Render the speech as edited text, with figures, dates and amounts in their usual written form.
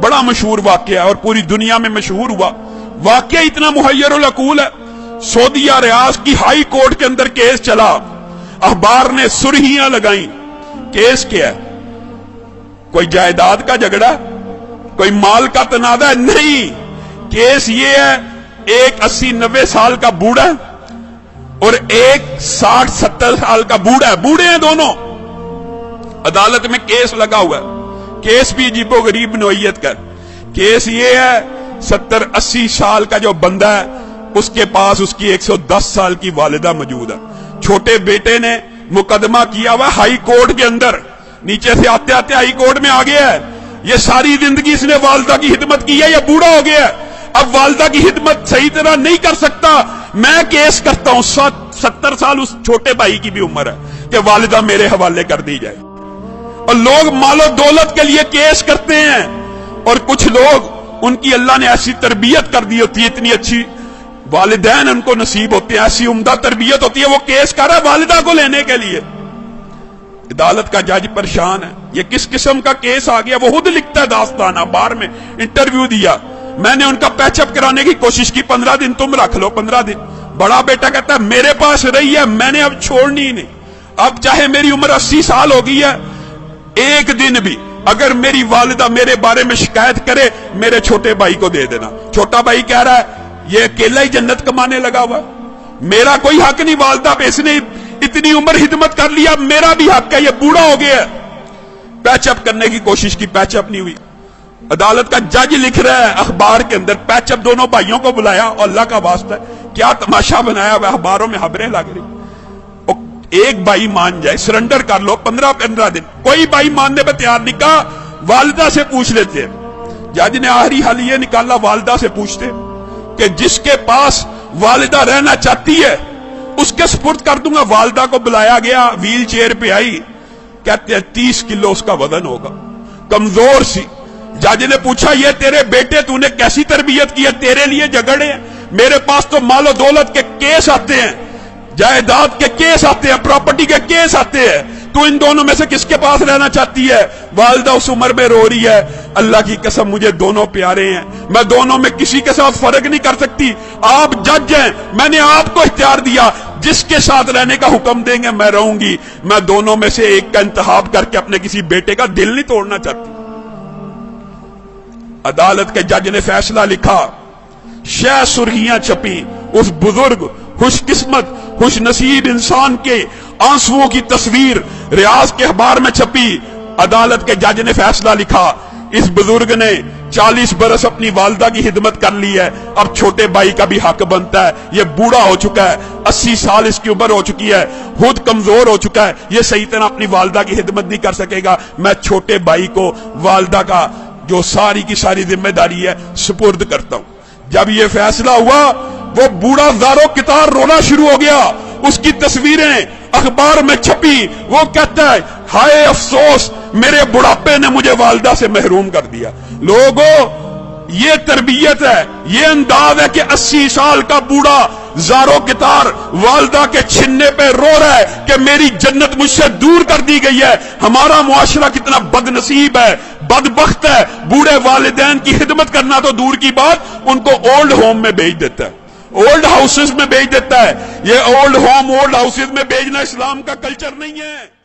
बड़ा मशहूर वाकया और पूरी दुनिया में मशहूर हुआ। वाकया इतना मुहय्यरुल अकूल है। सऊदीया रियाज की हाई कोर्ट के अंदर केस चला, अखबार ने सुर्खियां लगाई। केस क्या है? कोई जायदाद का झगड़ा, कोई माल का तनाजा? नहीं, केस ये है, एक 80-90 साल का बूढ़ा और एक 60-70 साल का बूढ़ा, बूढ़े हैं दोनों, अदालत में केस लगा हुआ है। केस भी अजीबो गरीब नौइयत का। केस ये है, 70-80 साल का जो बंदा है उसके पास उसकी 110 साल की वालिदा मौजूद है। छोटे बेटे ने मुकदमा किया हुआ हाई कोर्ट के अंदर, नीचे से आते आते हाई कोर्ट में आ गया है। ये सारी जिंदगी इसने वालिदा की खिदमत की है, ये बूढ़ा हो गया है, अब वालिदा की खिदमत सही तरह नहीं कर सकता। मैं केस करता हूं, 70 साल उस छोटे भाई की भी उम्र है कि वालिदा मेरे हवाले कर दी जाए। और लोग मालो दौलत के लिए केस करते हैं, और कुछ लोग उनकी अल्लाह ने ऐसी तरबियत कर दी होती है, इतनी अच्छी वालिदैन उनको नसीब होते हैं, ऐसी उम्दा तरबियत होती है, वो केस कर रहा है वालिदा को लेने के लिए। अदालत का जज परेशान है, ये किस किस्म का केस आ गया। वो खुद लिखता है दास्तान, अखबार में इंटरव्यू दिया। मैंने उनका पैचअप कराने की कोशिश की, 15 दिन तुम रख लो, 15 दिन। बड़ा बेटा कहता है मेरे पास रही है, मैंने अब छोड़नी ही नहीं। अब चाहे मेरी उम्र 80 साल हो गई है, एक दिन भी अगर मेरी वालिदा मेरे बारे में शिकायत करे, मेरे छोटे भाई को दे देना। छोटा भाई कह रहा है ये अकेला ही जन्नत कमाने लगा हुआ, मेरा कोई हक नहीं वालिदा पे, इसने इतनी उम्र खिदमत कर लिया, मेरा भी हक है, ये बूढ़ा हो गया। पैचअप करने की कोशिश की, पैचअप नहीं हुई। अदालत का जज लिख रहा है अखबार के अंदर, पैचअप दोनों भाइयों को बुलाया, और अल्लाह का वास्ता है क्या तमाशा बनाया हुआ, अखबारों में खबरें लग रही। एक भाई मान जाए, सरेंडर कर लो, 15-15 दिन। कोई भाई मानने पर तैयार नहीं, कहा वालिदा से पूछ लेते हैं। जज ने आखिरी हल ये निकाला, वालिदा से पूछते कि जिसके पास वालिदा रहना चाहती है उसके सुपुर्द कर दूंगा। वालिदा को बुलाया गया, व्हील चेयर पे आई, कहते हैं 30 किलो उसका वजन होगा, कमजोर सी। जज ने पूछा ये तेरे बेटे तूने कैसी तरबियत की है, तेरे लिए झगड़े हैं, मेरे पास तो मालो दौलत के केस आते हैं, जायदाद के केस आते हैं, प्रॉपर्टी के केस आते हैं, तू इन दोनों में से किसके पास रहना चाहती है? वालिदा उस उम्र में रो रही है, अल्लाह की कसम मुझे दोनों प्यारे हैं, मैं दोनों में किसी के साथ फर्क नहीं कर सकती। आप जज हैं, मैंने आपको इख्तियार दिया, जिसके साथ रहने का हुक्म देंगे मैं रहूंगी। मैं दोनों में से एक का इंतखाब करके अपने किसी बेटे का दिल नहीं तोड़ना चाहती। अदालत के जज ने फैसला लिखा, शह सुर्खियां छपी, उस बुजुर्ग खुशकिस्मत खुश नसीब इंसान के आंसुओं की तस्वीर रियाज के अखबार में छपी। अदालत के जज ने फैसला लिखा, इस बुजुर्ग ने 40 बरस अपनी वालिदा की खिदमत कर ली है, अब छोटे भाई का भी हक बनता है। ये बूढ़ा हो चुका है, 80 साल इसकी उम्र हो चुकी है, खुद कमजोर हो चुका है, ये सही तरह अपनी वालिदा की खिदमत नहीं कर सकेगा। मैं छोटे भाई को वालिदा का जो सारी की सारी जिम्मेदारी है सुपुर्द करता हूं। जब ये फैसला हुआ, वो बूढ़ा ज़ारो कितार रोना शुरू हो गया, उसकी तस्वीरें अखबार में छपी। वो कहता है हाय अफसोस, मेरे बुढ़ापे ने मुझे वालिदा से महरूम कर दिया। लोगों, ये तरबियत है, ये अंदाज है कि 80 साल का बूढ़ा ज़ारो कितार वालिदा के छिन्ने पे रो रहा है कि मेरी जन्नत मुझसे दूर कर दी गई है। हमारा मुआशरा कितना बदनसीब है, बदबख्त है, बूढ़े वालिदैन की खिदमत करना तो दूर की बात, उनको ओल्ड होम में भेज देता है, ओल्ड हाउसेस में भेज देता है। ये ओल्ड होम, ओल्ड हाउसेस में भेजना इस्लाम का कल्चर नहीं है।